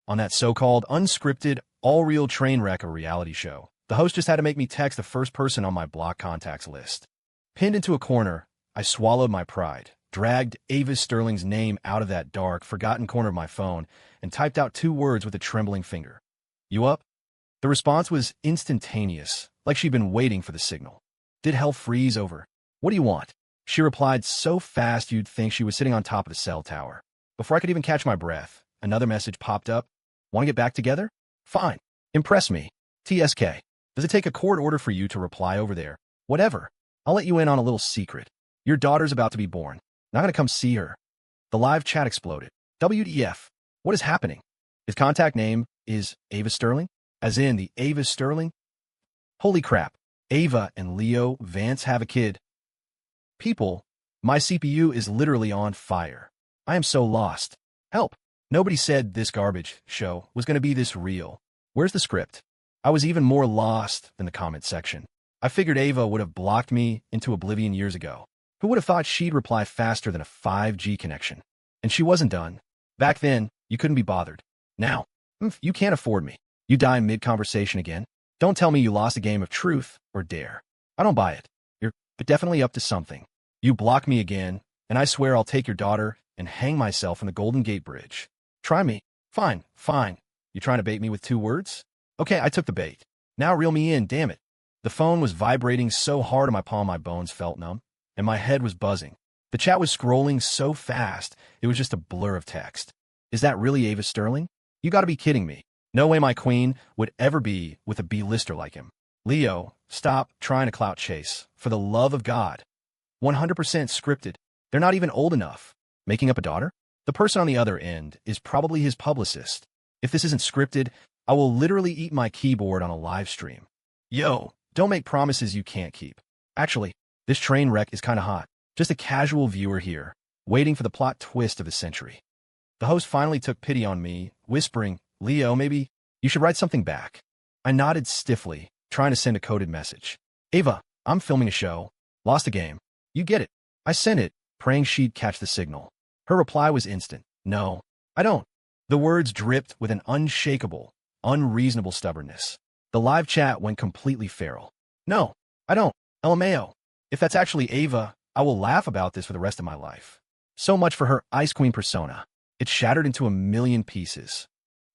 on that so-called unscripted, all-real train wreck of a reality show. The host just had to make me text the first person on my block contacts list. Pinned into a corner, I swallowed my pride, dragged Ava Sterling's name out of that dark, forgotten corner of my phone, and typed out 2 words with a trembling finger. "You up?" The response was instantaneous, like she'd been waiting for the signal. "Did hell freeze over? What do you want?" She replied so fast you'd think she was sitting on top of a cell tower. Before I could even catch my breath, another message popped up. "Want to get back together? Fine. Impress me. TSK. Does it take a court order for you to reply over there? Whatever. I'll let you in on a little secret. Your daughter's about to be born. Not gonna come see her." The live chat exploded. WTF? What is happening? His contact name is Ava Sterling? As in the Ava Sterling? Holy crap. Ava and Leo Vance have a kid. People, my CPU is literally on fire. I am so lost. Help. Nobody said this garbage show was going to be this real. Where's the script? I was even more lost than the comment section. I figured Ava would have blocked me into oblivion years ago. Who would have thought she'd reply faster than a 5G connection? And she wasn't done. Back then, you couldn't be bothered. Now, you can't afford me. You die mid-conversation again? Don't tell me you lost a game of truth or dare. I don't buy it. You're definitely up to something. You block me again, and I swear I'll take your daughter and hang myself on the Golden Gate Bridge. Try me. Fine, fine. You trying to bait me with 2 words? Okay, I took the bait. Now reel me in, damn it. The phone was vibrating so hard on my palm my bones felt numb, and my head was buzzing. The chat was scrolling so fast, it was just a blur of text. Is that really Ava Sterling? You gotta be kidding me. No way my queen would ever be with a B-lister like him. Leo, stop trying to clout chase. For the love of God. 100% scripted. They're not even old enough. Making up a daughter? The person on the other end is probably his publicist. If this isn't scripted, I will literally eat my keyboard on a live stream. Yo, don't make promises you can't keep. Actually, this train wreck is kinda hot. Just a casual viewer here, waiting for the plot twist of the century. The host finally took pity on me, whispering, "Leo, maybe you should write something back." I nodded stiffly, trying to send a coded message. "Ava, I'm filming a show. Lost a game. You get it." I sent it, praying she'd catch the signal. Her reply was instant. "No, I don't." The words dripped with an unshakable, unreasonable stubbornness. The live chat went completely feral. "No, I don't. LMAO. If that's actually Ava, I will laugh about this for the rest of my life." So much for her Ice Queen persona. It shattered into a million pieces.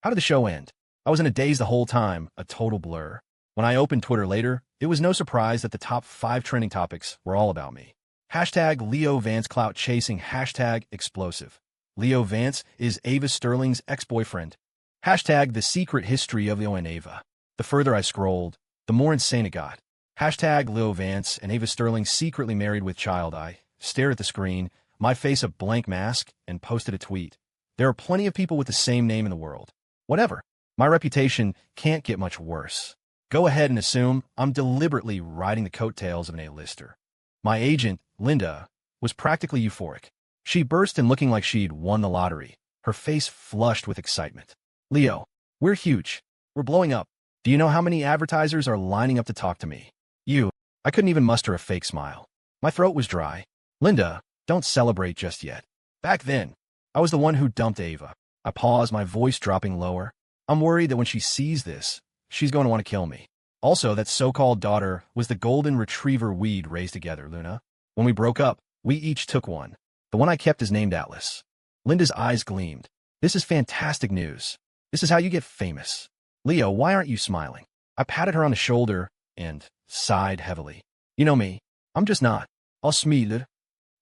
How did the show end? I was in a daze the whole time, a total blur. When I opened Twitter later, it was no surprise that the top 5 trending topics were all about me. Hashtag Leo Vance clout chasing, hashtag explosive. Leo Vance is Ava Sterling's ex-boyfriend. Hashtag the secret history of Leo and Ava. The further I scrolled, the more insane it got. Hashtag Leo Vance and Ava Sterling secretly married with child. I stared at the screen, my face a blank mask, and posted a tweet. There are plenty of people with the same name in the world. Whatever. My reputation can't get much worse. Go ahead and assume I'm deliberately riding the coattails of an A-lister. My agent, Linda, was practically euphoric. She burst in looking like she'd won the lottery, her face flushed with excitement. "Leo, we're huge. We're blowing up. Do you know how many advertisers are lining up to talk to me?" I couldn't even muster a fake smile. My throat was dry. "Linda, don't celebrate just yet. Back then, I was the one who dumped Ava." I paused, my voice dropping lower. "I'm worried that when she sees this, she's going to want to kill me. Also, that so-called daughter was the golden retriever we'd raised together, Luna. When we broke up, we each took one. The one I kept is named Atlas." Linda's eyes gleamed. "This is fantastic news. This is how you get famous. Leo, why aren't you smiling?" I patted her on the shoulder and sighed heavily. "You know me. I'm just not. I'll smile."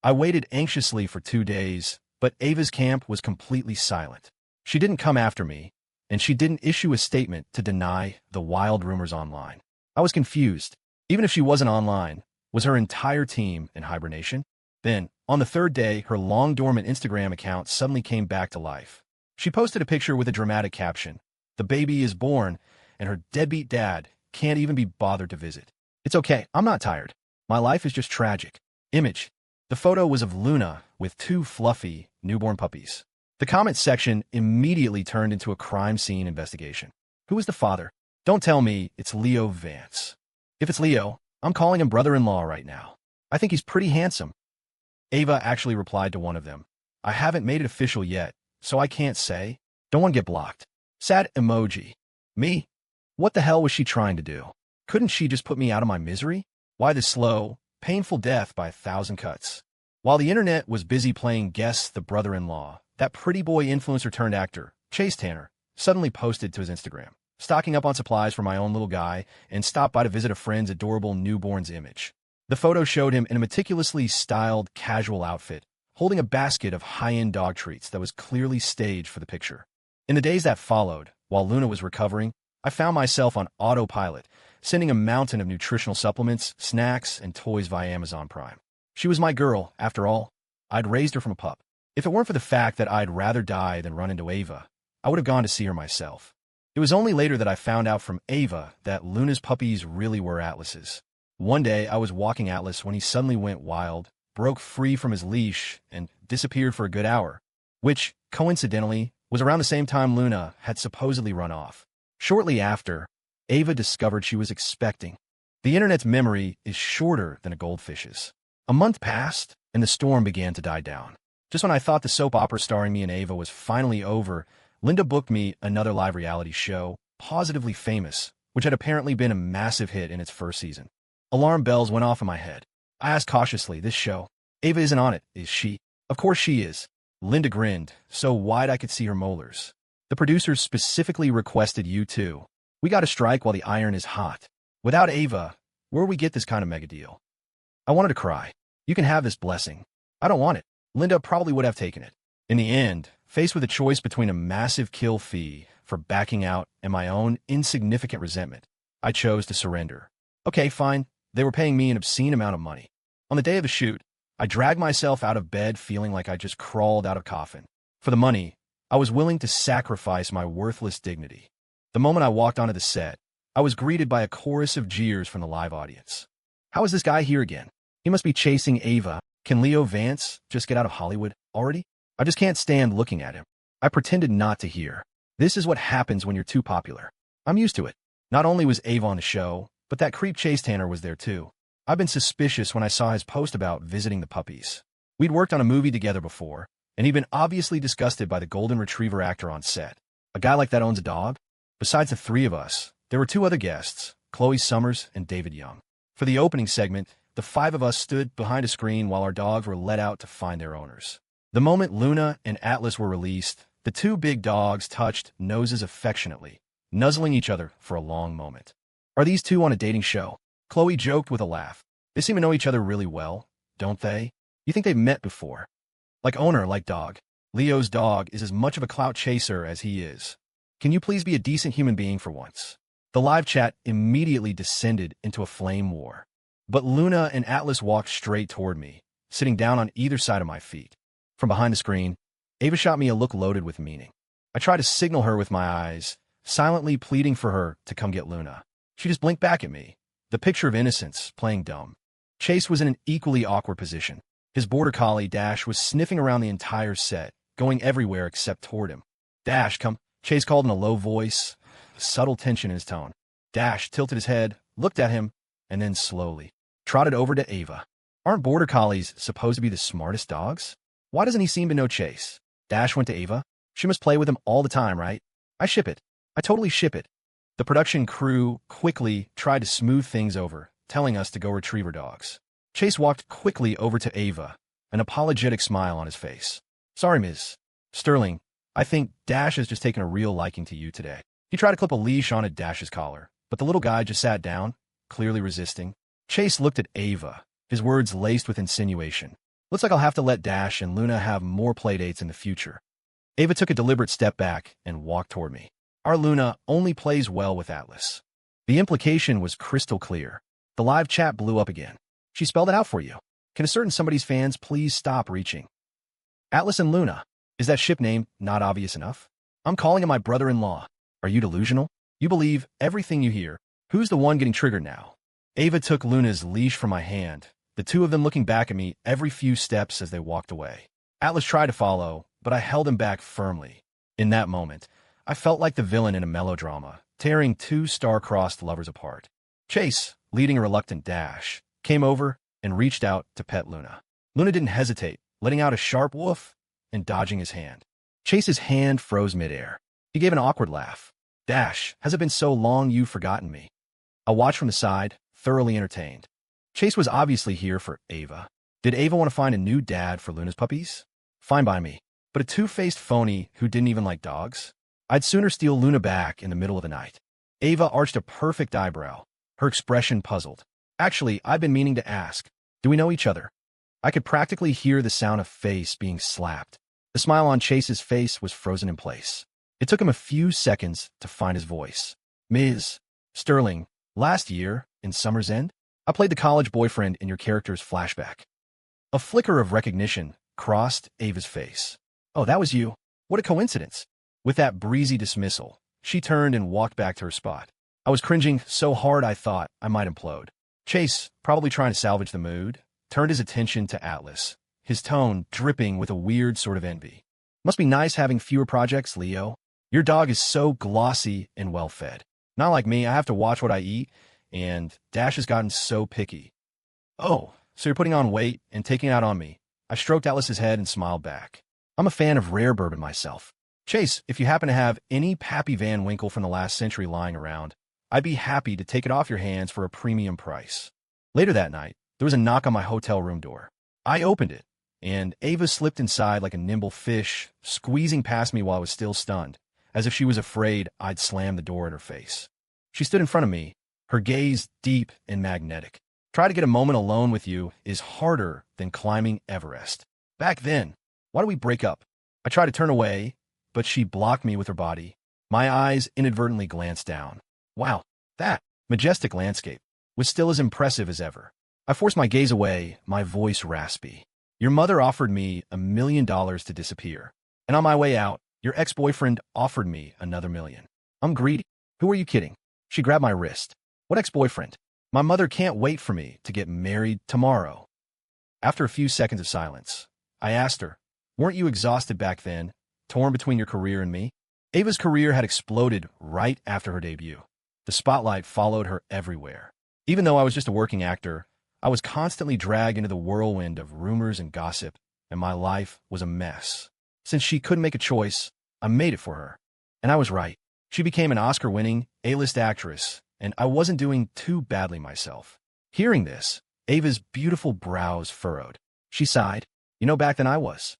I waited anxiously for 2 days, but Ava's camp was completely silent. She didn't come after me, and she didn't issue a statement to deny the wild rumors online. I was confused. Even if she wasn't online, was her entire team in hibernation? Then, on the 3rd day, her long-dormant Instagram account suddenly came back to life. She posted a picture with a dramatic caption. "The baby is born, and her deadbeat dad can't even be bothered to visit. It's okay, I'm not tired. My life is just tragic." Image. The photo was of Luna with 2 fluffy, newborn puppies. The comment section immediately turned into a crime scene investigation. Who is the father? Don't tell me it's Leo Vance. If it's Leo, I'm calling him brother-in-law right now. I think he's pretty handsome. Ava actually replied to one of them. "I haven't made it official yet, so I can't say. Don't want to get blocked." Sad emoji. Me? What the hell was she trying to do? Couldn't she just put me out of my misery? Why this slow, painful death by 1,000 cuts? While the internet was busy playing Guess the Brother-in-Law, that pretty boy influencer turned actor, Chase Tanner, suddenly posted to his Instagram, stocking up on supplies for my own little guy, and stopped by to visit a friend's adorable newborn's image. The photo showed him in a meticulously styled, casual outfit, holding a basket of high-end dog treats that was clearly staged for the picture. In the days that followed, while Luna was recovering, I found myself on autopilot, sending a mountain of nutritional supplements, snacks, and toys via Amazon Prime. She was my girl, after all. I'd raised her from a pup. If it weren't for the fact that I'd rather die than run into Ava, I would have gone to see her myself. It was only later that I found out from Ava that Luna's puppies really were Atlas's. One day, I was walking Atlas when he suddenly went wild, broke free from his leash, and disappeared for a good hour, which, coincidentally, was around the same time Luna had supposedly run off. Shortly after, Ava discovered she was expecting. The internet's memory is shorter than a goldfish's. A month passed, and the storm began to die down. Just when I thought the soap opera starring me and Ava was finally over, Linda booked me another live reality show, Positively Famous, which had apparently been a massive hit in its first season. Alarm bells went off in my head. I asked cautiously, this show, Ava isn't on it, is she? Of course she is. Linda grinned, so wide I could see her molars. The producers specifically requested you too. We got to strike while the iron is hot. Without Ava, where we get this kind of mega deal? I wanted to cry. You can have this blessing. I don't want it. Linda probably would have taken it. In the end, faced with a choice between a massive kill fee for backing out and my own insignificant resentment, I chose to surrender. Okay, fine. They were paying me an obscene amount of money. On the day of the shoot, I dragged myself out of bed feeling like I just crawled out of coffin. For the money, I was willing to sacrifice my worthless dignity. The moment I walked onto the set, I was greeted by a chorus of jeers from the live audience. How is this guy here again? He must be chasing Ava. Can Leo Vance just get out of Hollywood already? I just can't stand looking at him. I pretended not to hear. This is what happens when you're too popular. I'm used to it. Not only was Ava on the show, but that creep Chase Tanner was there too. I've been suspicious when I saw his post about visiting the puppies. We'd worked on a movie together before, and he'd been obviously disgusted by the golden retriever actor on set. A guy like that owns a dog? Besides the three of us, there were two other guests, Chloe Summers and David Young. For the opening segment, the five of us stood behind a screen while our dogs were let out to find their owners. The moment Luna and Atlas were released, the two big dogs touched noses affectionately, nuzzling each other for a long moment. Are these two on a dating show? Chloe joked with a laugh. They seem to know each other really well, don't they? You think they've met before? Like owner, like dog. Leo's dog is as much of a clout chaser as he is. Can you please be a decent human being for once? The live chat immediately descended into a flame war. But Luna and Atlas walked straight toward me, sitting down on either side of my feet. From behind the screen, Ava shot me a look loaded with meaning. I tried to signal her with my eyes, silently pleading for her to come get Luna. She just blinked back at me, the picture of innocence playing dumb. Chase was in an equally awkward position. His border collie, Dash, was sniffing around the entire set, going everywhere except toward him. Dash, come, Chase called in a low voice, a subtle tension in his tone. Dash tilted his head, looked at him, and then slowly trotted over to Ava. Aren't border collies supposed to be the smartest dogs? Why doesn't he seem to know Chase? Dash went to Ava. She must play with him all the time, right? I ship it. I totally ship it. The production crew quickly tried to smooth things over, telling us to go retrieve her dogs. Chase walked quickly over to Ava, an apologetic smile on his face. Sorry, Ms. Sterling. I think Dash has just taken a real liking to you today. He tried to clip a leash onto Dash's collar, but the little guy just sat down, clearly resisting. Chase looked at Ava, his words laced with insinuation. Looks like I'll have to let Dash and Luna have more playdates in the future. Ava took a deliberate step back and walked toward me. Our Luna only plays well with Atlas. The implication was crystal clear. The live chat blew up again. She spelled it out for you. Can a certain somebody's fans please stop reaching? Atlas and Luna. Is that ship name not obvious enough? I'm calling him my brother-in-law. Are you delusional? You believe everything you hear. Who's the one getting triggered now? Ava took Luna's leash from my hand, the two of them looking back at me every few steps as they walked away. Atlas tried to follow, but I held him back firmly. In that moment, I felt like the villain in a melodrama, tearing two star-crossed lovers apart. Chase, leading a reluctant Dash, came over and reached out to pet Luna. Luna didn't hesitate, letting out a sharp woof and dodging his hand. Chase's hand froze midair. He gave an awkward laugh. Dash, has it been so long you've forgotten me? I watched from the side, thoroughly entertained. Chase was obviously here for Ava. Did Ava want to find a new dad for Luna's puppies? Fine by me. But a two-faced phony who didn't even like dogs? I'd sooner steal Luna back in the middle of the night. Ava arched a perfect eyebrow, her expression puzzled. Actually, I've been meaning to ask, do we know each other? I could practically hear the sound of face being slapped. The smile on Chase's face was frozen in place. It took him a few seconds to find his voice. Ms. Sterling, last year, in Summer's End, I played the college boyfriend in your character's flashback. A flicker of recognition crossed Ava's face. Oh, that was you. What a coincidence. With that breezy dismissal, she turned and walked back to her spot. I was cringing so hard I thought I might implode. Chase, probably trying to salvage the mood, turned his attention to Atlas, his tone dripping with a weird sort of envy. Must be nice having fewer projects, Leo. Your dog is so glossy and well-fed. Not like me, I have to watch what I eat, and Dash has gotten so picky. Oh, so you're putting on weight and taking it out on me. I stroked Atlas's head and smiled back. I'm a fan of rare bourbon myself. Chase, if you happen to have any Pappy Van Winkle from the last century lying around, I'd be happy to take it off your hands for a premium price. Later that night, there was a knock on my hotel room door. I opened it, and Ava slipped inside like a nimble fish, squeezing past me while I was still stunned, as if she was afraid I'd slam the door in her face. She stood in front of me, her gaze deep and magnetic. Try to get a moment alone with you is harder than climbing Everest. Back then, why do we break up? I tried to turn away, but she blocked me with her body. My eyes inadvertently glanced down. Wow, that majestic landscape was still as impressive as ever. I forced my gaze away, my voice raspy. Your mother offered me $1 million to disappear. And on my way out, your ex-boyfriend offered me another $1 million. I'm greedy. Who are you kidding? She grabbed my wrist. What ex-boyfriend? My mother can't wait for me to get married tomorrow. After a few seconds of silence, I asked her, weren't you exhausted back then, torn between your career and me? Ava's career had exploded right after her debut. The spotlight followed her everywhere. Even though I was just a working actor, I was constantly dragged into the whirlwind of rumors and gossip, and my life was a mess. Since she couldn't make a choice, I made it for her. And I was right. She became an Oscar-winning, A-list actress, and I wasn't doing too badly myself. Hearing this, Ava's beautiful brows furrowed. She sighed. You know, back then I was.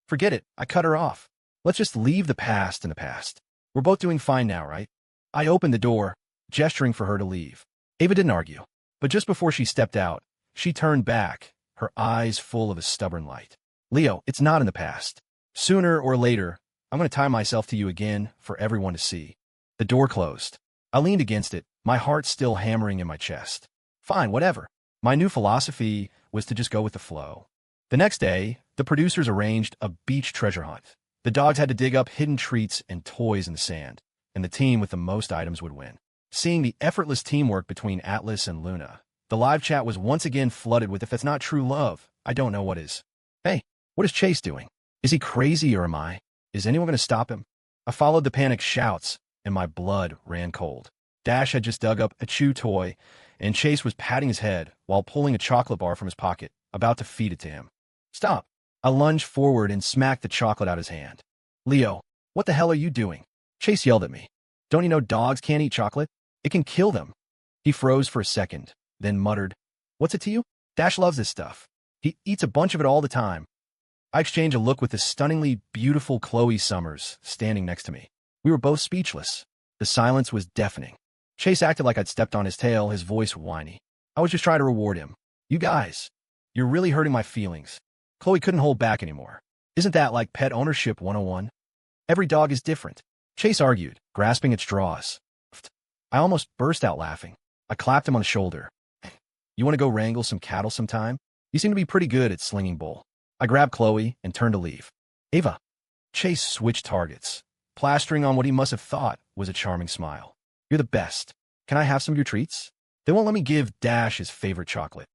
Forget it. I cut her off. Let's just leave the past in the past. We're both doing fine now, right? I opened the door, gesturing for her to leave. Ava didn't argue, but just before she stepped out, she turned back, her eyes full of a stubborn light. Leo, it's not in the past. Sooner or later, I'm going to tie myself to you again for everyone to see. The door closed. I leaned against it, my heart still hammering in my chest. Fine, whatever. My new philosophy was to just go with the flow. The next day, the producers arranged a beach treasure hunt. The dogs had to dig up hidden treats and toys in the sand, and the team with the most items would win. Seeing the effortless teamwork between Atlas and Luna, the live chat was once again flooded with, if that's not true love, I don't know what is. Hey, what is Chase doing? Is he crazy or am I? Is anyone going to stop him? I followed the panicked shouts, and my blood ran cold. Dash had just dug up a chew toy, and Chase was patting his head while pulling a chocolate bar from his pocket, about to feed it to him. Stop. I lunged forward and smacked the chocolate out of his hand. Leo, what the hell are you doing? Chase yelled at me. Don't you know dogs can't eat chocolate? It can kill them. He froze for a second, then muttered, what's it to you? Dash loves this stuff. He eats a bunch of it all the time. I exchanged a look with the stunningly beautiful Chloe Summers standing next to me. We were both speechless. The silence was deafening. Chase acted like I'd stepped on his tail, his voice whiny. I was just trying to reward him. You guys, you're really hurting my feelings. Chloe couldn't hold back anymore. Isn't that like pet ownership 101? Every dog is different. Chase argued, grasping at straws. I almost burst out laughing. I clapped him on the shoulder. You want to go wrangle some cattle sometime? You seem to be pretty good at slinging bull. I grabbed Chloe and turned to leave. Ava. Chase switched targets, plastering on what he must have thought was a charming smile. You're the best. Can I have some of your treats? They won't let me give Dash his favorite chocolate.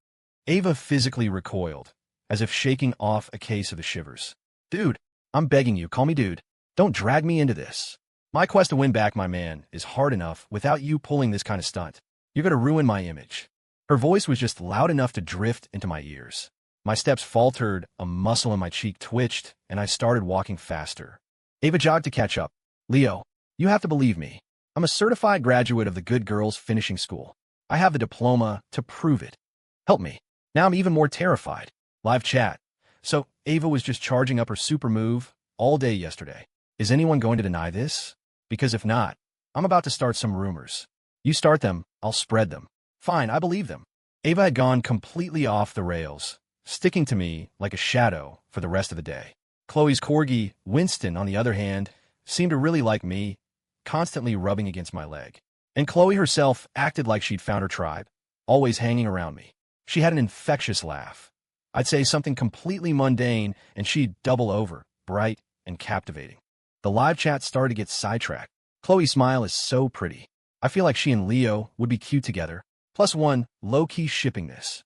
Ava physically recoiled, as if shaking off a case of the shivers. Dude, I'm begging you, call me dude. Don't drag me into this. My quest to win back my man is hard enough without you pulling this kind of stunt. You're going to ruin my image. Her voice was just loud enough to drift into my ears. My steps faltered, a muscle in my cheek twitched, and I started walking faster. Ava jogged to catch up. Leo, You have to believe me. I'm a certified graduate of the Good Girls Finishing School. I have the diploma to prove it. Help me. Now I'm even more terrified. Live chat. So, Ava was just charging up her super move all day yesterday. Is anyone going to deny this? Because if not, I'm about to start some rumors. You start them, I'll spread them. Fine, I believe them. Ava had gone completely off the rails, sticking to me like a shadow for the rest of the day. Chloe's corgi, Winston, on the other hand, seemed to really like me, constantly rubbing against my leg. And Chloe herself acted like she'd found her tribe, always hanging around me. She had an infectious laugh. I'd say something completely mundane, and she'd double over, bright and captivating. The live chat started to get sidetracked. Chloe's smile is so pretty. I feel like she and Leo would be cute together. +1, low-key shipping this.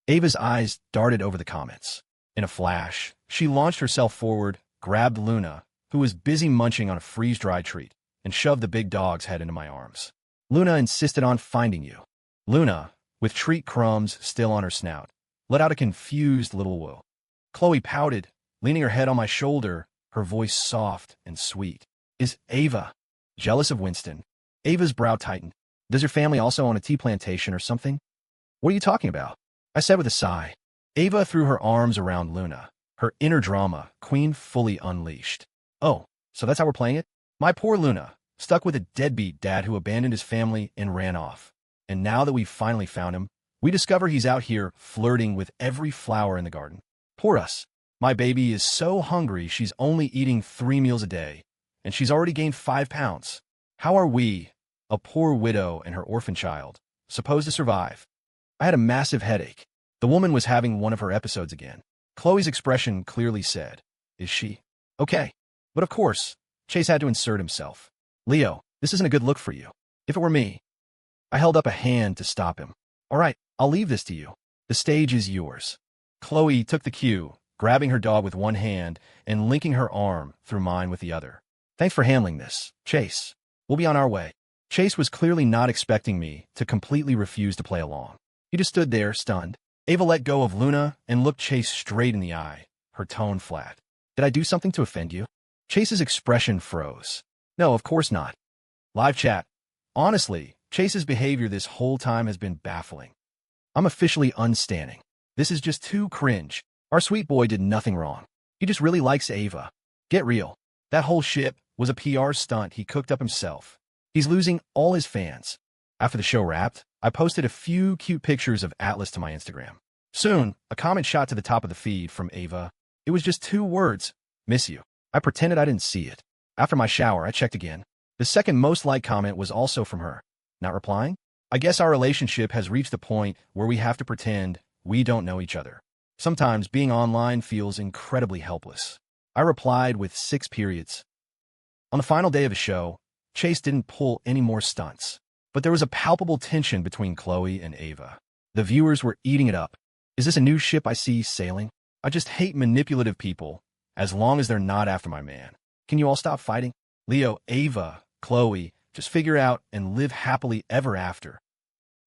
Ava's eyes darted over the comments. In a flash, she launched herself forward, grabbed Luna, who was busy munching on a freeze-dried treat, and shoved the big dog's head into my arms. Luna insisted on finding you. Luna, with treat crumbs still on her snout, let out a confused little whoa. Chloe pouted, leaning her head on my shoulder, her voice soft and sweet. Is Ava jealous of Winston? Ava's brow tightened. Does your family also own a tea plantation or something? What are you talking about? I said with a sigh. Ava threw her arms around Luna, her inner drama queen fully unleashed. Oh, so that's how we're playing it? My poor Luna, stuck with a deadbeat dad who abandoned his family and ran off. And now that we've finally found him, we discover he's out here flirting with every flower in the garden. Poor us. My baby is so hungry she's only eating 3 meals a day, and she's already gained 5 pounds. How are we, a poor widow and her orphan child, supposed to survive? I had a massive headache. The woman was having one of her episodes again. Chloe's expression clearly said, is she? Okay. But of course, Chase had to insert himself. Leo, this isn't a good look for you. If it were me. I held up a hand to stop him. All right, I'll leave this to you. The stage is yours. Chloe took the cue, grabbing her dog with one hand and linking her arm through mine with the other. Thanks for handling this, Chase. We'll be on our way. Chase was clearly not expecting me to completely refuse to play along. He just stood there, stunned. Ava let go of Luna and looked Chase straight in the eye, her tone flat. Did I do something to offend you? Chase's expression froze. No, of course not. Live chat. Honestly, Chase's behavior this whole time has been baffling. I'm officially unstanding. This is just too cringe. Our sweet boy did nothing wrong. He just really likes Ava. Get real. That whole ship was a PR stunt he cooked up himself. He's losing all his fans. After the show wrapped, I posted a few cute pictures of Atlas to my Instagram. Soon, a comment shot to the top of the feed from Ava. It was just 2 words, miss you. I pretended I didn't see it. After my shower, I checked again. The second most liked comment was also from her. Not replying? I guess our relationship has reached the point where we have to pretend we don't know each other. Sometimes being online feels incredibly helpless. I replied with 6 periods. On the final day of the show, Chase didn't pull any more stunts, but there was a palpable tension between Chloe and Ava. The viewers were eating it up. Is this a new ship I see sailing? I just hate manipulative people, as long as they're not after my man. Can you all stop fighting? Leo, Ava, Chloe, just figure out and live happily ever after.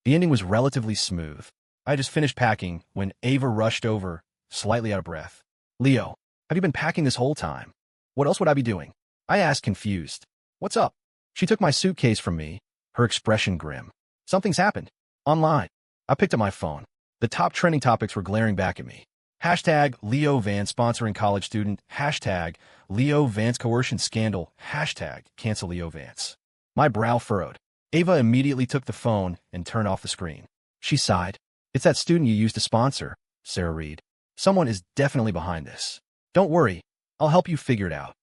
The ending was relatively smooth. I just finished packing when Ava rushed over, slightly out of breath. Leo, have you been packing this whole time? What else would I be doing? I asked, confused. What's up? She took my suitcase from me, her expression grim. Something's happened. Online. I picked up my phone. The top trending topics were glaring back at me. Hashtag Leo Vance sponsoring college student. Hashtag Leo Vance coercion scandal. Hashtag cancel Leo Vance. My brow furrowed. Ava immediately took the phone and turned off the screen. She sighed. It's that student you used to sponsor, Sarah Reed. Someone is definitely behind this. Don't worry. I'll help you figure it out.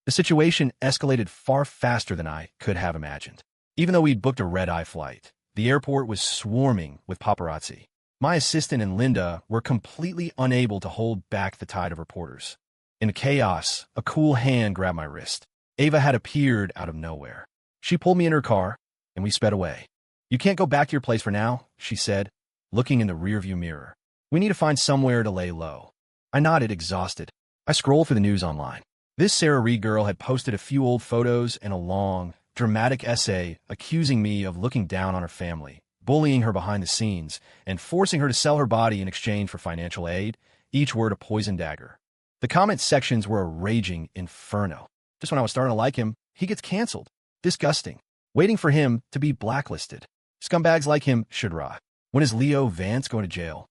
The situation escalated far faster than I could have imagined. Even though we'd booked a red-eye flight, the airport was swarming with paparazzi. My assistant and Linda were completely unable to hold back the tide of reporters. In the chaos, a cool hand grabbed my wrist. Ava had appeared out of nowhere. She pulled me in her car, and we sped away. You can't go back to your place for now, she said, looking in the rearview mirror. We need to find somewhere to lay low. I nodded, exhausted. I scrolled through the news online. This Sarah Reed girl had posted a few old photos and a long, dramatic essay accusing me of looking down on her family, bullying her behind the scenes, and forcing her to sell her body in exchange for financial aid, each word a poison dagger. The comment sections were a raging inferno. Just when I was starting to like him, he gets canceled. Disgusting. Waiting for him to be blacklisted. Scumbags like him should rot. When is Leo Vance going to jail?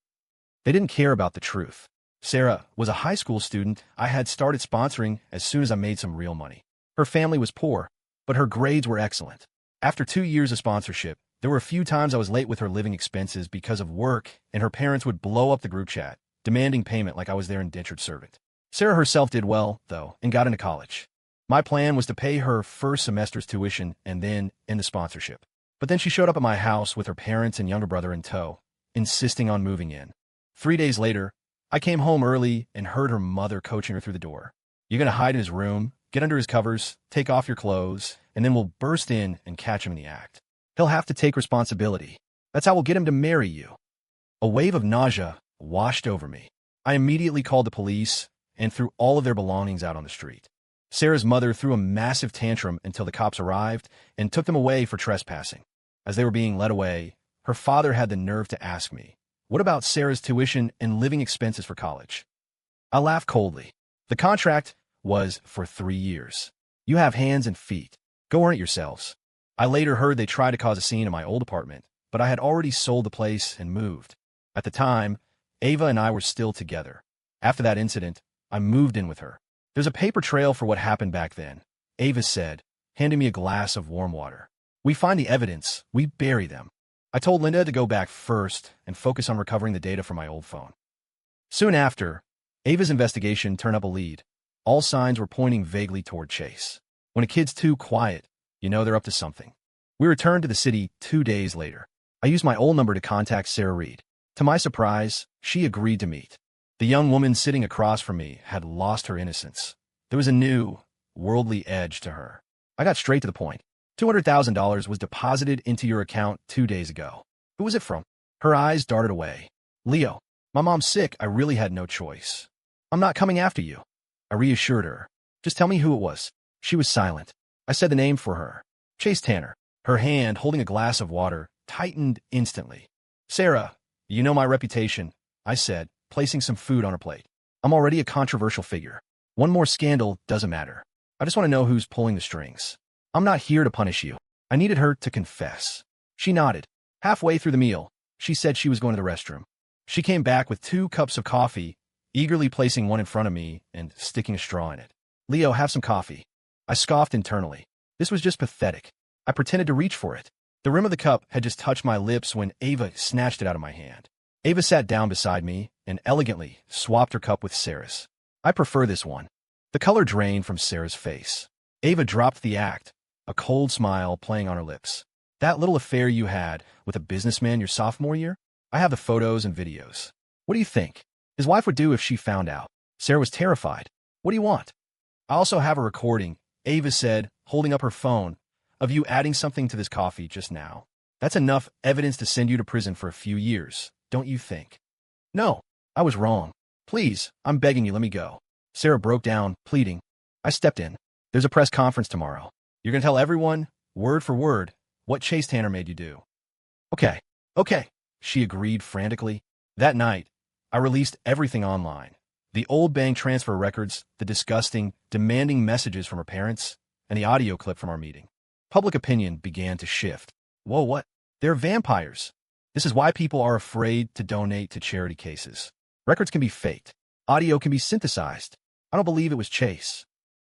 They didn't care about the truth. Sarah was a high school student I had started sponsoring as soon as I made some real money. Her family was poor, but her grades were excellent. After 2 years of sponsorship, there were a few times I was late with her living expenses because of work, and her parents would blow up the group chat, demanding payment like I was their indentured servant. Sarah herself did well, though, and got into college. My plan was to pay her first semester's tuition and then end the sponsorship. But then she showed up at my house with her parents and younger brother in tow, insisting on moving in. 3 days later, I came home early and heard her mother coaching her through the door. "You're going to hide in his room, get under his covers, take off your clothes, and then we'll burst in and catch him in the act. He'll have to take responsibility. That's how we'll get him to marry you." A wave of nausea washed over me. I immediately called the police and threw all of their belongings out on the street. Sarah's mother threw a massive tantrum until the cops arrived and took them away for trespassing. As they were being led away, her father had the nerve to ask me, "What about Sarah's tuition and living expenses for college?" I laughed coldly. "The contract was for 3 years. You have hands and feet. Go earn it yourselves." I later heard they tried to cause a scene in my old apartment, but I had already sold the place and moved. At the time, Ava and I were still together. After that incident, I moved in with her. "There's a paper trail for what happened back then," Ava said, handing me a glass of warm water. "We find the evidence, we bury them." I told Linda to go back first and focus on recovering the data from my old phone. Soon after, Ava's investigation turned up a lead. All signs were pointing vaguely toward Chase. When a kid's too quiet, you know they're up to something. We returned to the city 2 days later. I used my old number to contact Sarah Reed. To my surprise, she agreed to meet. The young woman sitting across from me had lost her innocence. There was a new, worldly edge to her. I got straight to the point. $200,000 was deposited into your account 2 days ago. Who was it from? Her eyes darted away. "Leo, my mom's sick. I really had no choice. I'm not coming after you." I reassured her. "Just tell me who it was." She was silent. I said the name for her. "Chase Tanner." Her hand, holding a glass of water, tightened instantly. "Sarah, you know my reputation," I said, placing some food on her plate. "I'm already a controversial figure. One more scandal doesn't matter. I just want to know who's pulling the strings. I'm not here to punish you." I needed her to confess. She nodded. Halfway through the meal, she said she was going to the restroom. She came back with 2 cups of coffee, eagerly placing one in front of me and sticking a straw in it. "Leo, have some coffee." I scoffed internally. This was just pathetic. I pretended to reach for it. The rim of the cup had just touched my lips when Ava snatched it out of my hand. Ava sat down beside me and elegantly swapped her cup with Sarah's. "I prefer this one." The color drained from Sarah's face. Ava dropped the act, a cold smile playing on her lips. "That little affair you had with a businessman your sophomore year? I have the photos and videos. What do you think his wife would do if she found out?" Sarah was terrified. "What do you want?" "I also have a recording," Ava said, holding up her phone, "of you adding something to this coffee just now. That's enough evidence to send you to prison for a few years, don't you think?" "No, I was wrong. Please, I'm begging you, let me go." Sarah broke down, pleading. I stepped in. "There's a press conference tomorrow. You're going to tell everyone, word for word, what Chase Tanner made you do." Okay, she agreed frantically. That night, I released everything online. The old bank transfer records, the disgusting, demanding messages from her parents, and the audio clip from our meeting. Public opinion began to shift. Whoa, what? They're vampires. This is why people are afraid to donate to charity cases. Records can be faked. Audio can be synthesized. I don't believe it was Chase.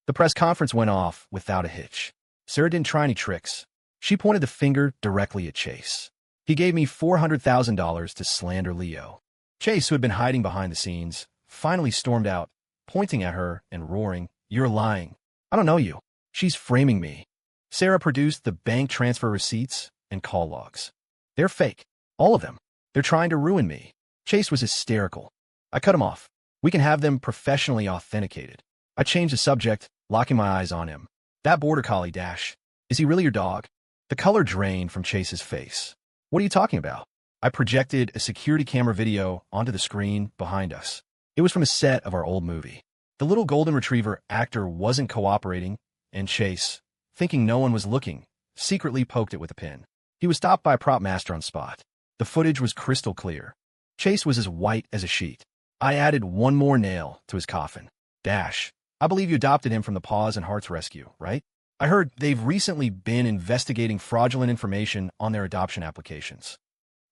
The press conference went off without a hitch. Sarah didn't try any tricks. She pointed the finger directly at Chase. He gave me $400,000 to slander Leo. Chase, who had been hiding behind the scenes, finally stormed out, pointing at her and roaring, "You're lying. I don't know you. She's framing me." Sarah produced the bank transfer receipts and call logs. "They're fake. All of them. They're trying to ruin me." Chase was hysterical. I cut him off. "We can have them professionally authenticated." I changed the subject, locking my eyes on him. "That border collie, Dash. Is he really your dog?" The color drained from Chase's face. "What are you talking about?" I projected a security camera video onto the screen behind us. It was from a set of our old movie. The little golden retriever actor wasn't cooperating, and Chase, thinking no one was looking, secretly poked it with a pin. He was stopped by a prop master on spot. The footage was crystal clear. Chase was as white as a sheet. I added one more nail to his coffin. "Dash, I believe you adopted him from the Paws and Hearts Rescue, right?" I heard they've recently been investigating fraudulent information on their adoption applications.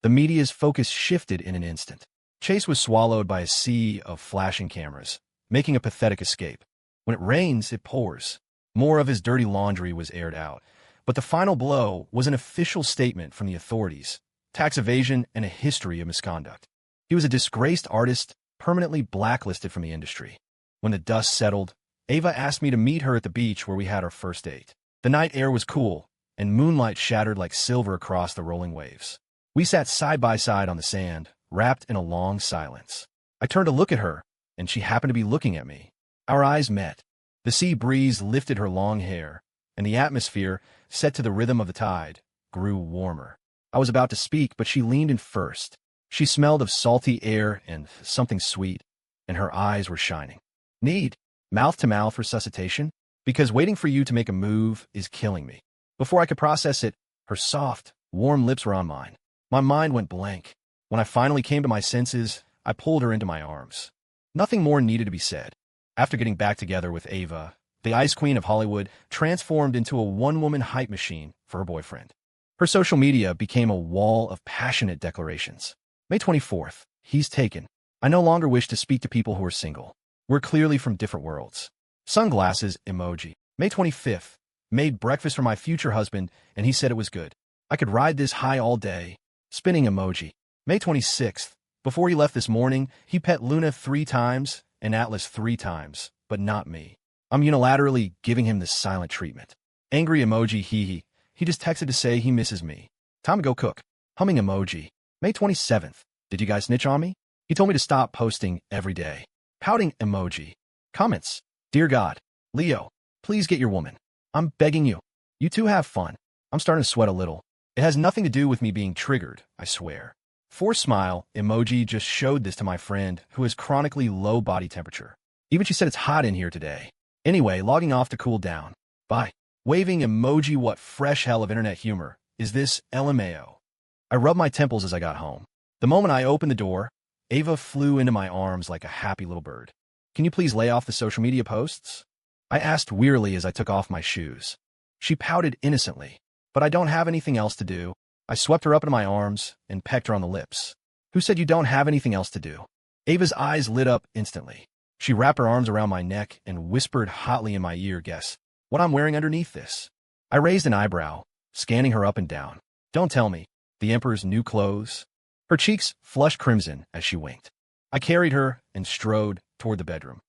The media's focus shifted in an instant. Chase was swallowed by a sea of flashing cameras, making a pathetic escape. When it rains, it pours. More of his dirty laundry was aired out. But the final blow was an official statement from the authorities, tax evasion, and a history of misconduct. He was a disgraced artist, permanently blacklisted from the industry. When the dust settled, Ava asked me to meet her at the beach where we had our first date. The night air was cool, and moonlight shattered like silver across the rolling waves. We sat side by side on the sand, wrapped in a long silence. I turned to look at her, and she happened to be looking at me. Our eyes met. The sea breeze lifted her long hair, and the atmosphere, set to the rhythm of the tide, grew warmer. I was about to speak, but she leaned in first. She smelled of salty air and something sweet, and her eyes were shining. Need mouth-to-mouth resuscitation? Because waiting for you to make a move is killing me. Before I could process it, her soft, warm lips were on mine. My mind went blank. When I finally came to my senses, I pulled her into my arms. Nothing more needed to be said. After getting back together with Ava, the Ice Queen of Hollywood transformed into a one-woman hype machine for her boyfriend. Her social media became a wall of passionate declarations. May 24th, he's taken. I no longer wish to speak to people who are single. We're clearly from different worlds. Sunglasses emoji. May 25th, made breakfast for my future husband, and he said it was good. I could ride this high all day. Spinning emoji. May 26th, before he left this morning, he pet Luna 3 times and Atlas 3 times, but not me. I'm unilaterally giving him this silent treatment. Angry emoji hee. He just texted to say he misses me. Time to go cook. Humming emoji. May 27th. Did you guys snitch on me? He told me to stop posting every day. Pouting emoji. Comments. Dear God. Leo, please get your woman. I'm begging you. You two have fun. I'm starting to sweat a little. It has nothing to do with me being triggered, I swear. Forced smile emoji just showed this to my friend who has chronically low body temperature. Even she said it's hot in here today. Anyway, logging off to cool down. Bye. Waving emoji. What fresh hell of internet humor is this? LMAO. I rubbed my temples as I got home. The moment I opened the door, Ava flew into my arms like a happy little bird. Can you please lay off the social media posts? I asked wearily as I took off my shoes. She pouted innocently. But I don't have anything else to do. I swept her up into my arms and pecked her on the lips. Who said you don't have anything else to do? Ava's eyes lit up instantly. She wrapped her arms around my neck and whispered hotly in my ear, guess what I'm wearing underneath this? I raised an eyebrow, scanning her up and down. Don't tell me. The Emperor's new clothes? Her cheeks flushed crimson as she winked. I carried her and strode toward the bedroom.